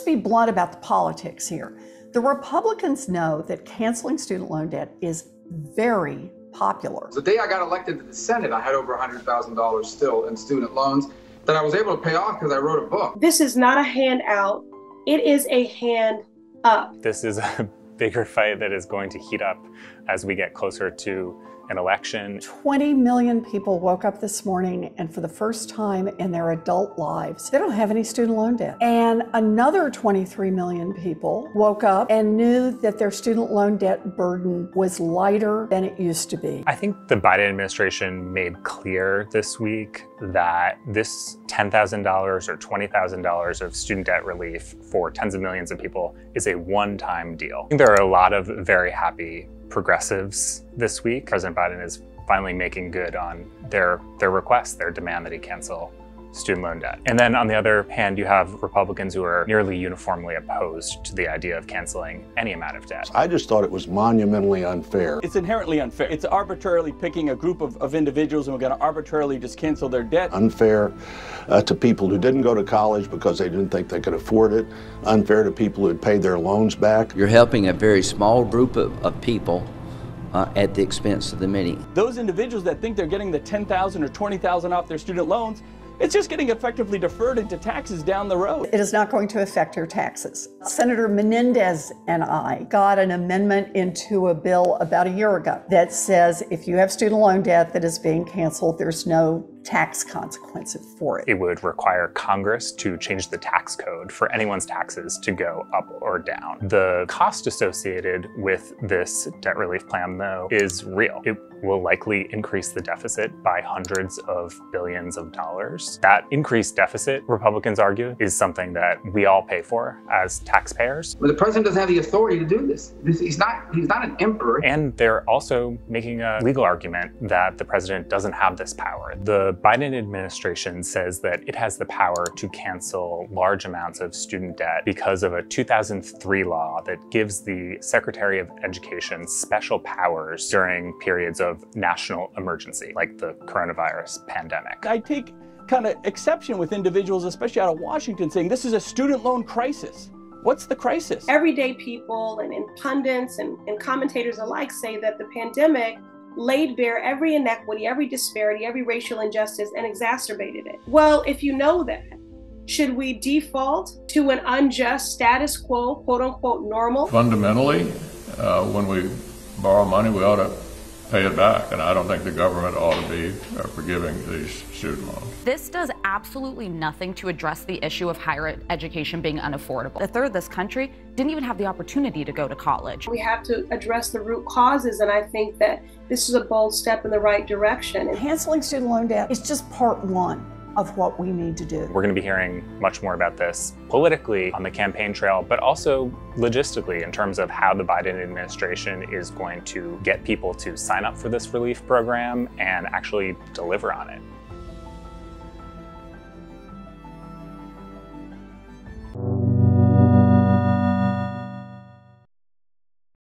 just be blunt about the politics here. The Republicans know that canceling student loan debt is very popular. The day I got elected to the Senate, I had over $100,000 still in student loans that I was able to pay off because I wrote a book. This is not a handout. It is a hand up. This is a bigger fight that is going to heat up as we get closer to an election. 20 million people woke up this morning and for the first time in their adult lives, they don't have any student loan debt. And another 23 million people woke up and knew that their student loan debt burden was lighter than it used to be. I think the Biden administration made clear this week that this $10,000 or $20,000 of student debt relief for tens of millions of people is a one-time deal. I think there are a lot of very happy progressives this week. President Biden is finally making good on their request, their demand that he cancel student loan debt. And then on the other hand, you have Republicans who are nearly uniformly opposed to the idea of canceling any amount of debt. I just thought it was monumentally unfair. It's inherently unfair. It's arbitrarily picking a group of individuals and we're going to arbitrarily just cancel their debt. Unfair to people who didn't go to college because they didn't think they could afford it. Unfair to people who had paid their loans back. You're helping a very small group of people at the expense of the many. Those individuals that think they're getting the $10,000 or $20,000 off their student loans, it's just getting effectively deferred into taxes down the road. It is not going to affect your taxes. Senator Menendez and I got an amendment into a bill about a year ago that says if you have student loan debt that is being canceled, there's no tax consequences for it. It would require Congress to change the tax code for anyone's taxes to go up or down. The cost associated with this debt relief plan, though, is real. It will likely increase the deficit by hundreds of billions of dollars. That increased deficit, Republicans argue, is something that we all pay for as taxpayers. But the president doesn't have the authority to do this. He's not an emperor. And they're also making a legal argument that the president doesn't have this power. The Biden administration says that it has the power to cancel large amounts of student debt because of a 2003 law that gives the Secretary of Education special powers during periods of national emergency, like the coronavirus pandemic. I take kind of exception with individuals, especially out of Washington, saying this is a student loan crisis. What's the crisis? Everyday people and pundits and commentators alike say that the pandemic laid bare every inequity, every disparity, every racial injustice, and exacerbated it. Well, if you know that, should we default to an unjust status quo, quote unquote, normal? Fundamentally, when we borrow money, we ought to pay it back, and I don't think the government ought to be forgiving these student loans. This does absolutely nothing to address the issue of higher education being unaffordable. A third of this country didn't even have the opportunity to go to college. We have to address the root causes, and I think that this is a bold step in the right direction. Canceling student loan debt is just part one of what we need to do. We're going to be hearing much more about this politically on the campaign trail, but also logistically in terms of how the Biden administration is going to get people to sign up for this relief program and actually deliver on it.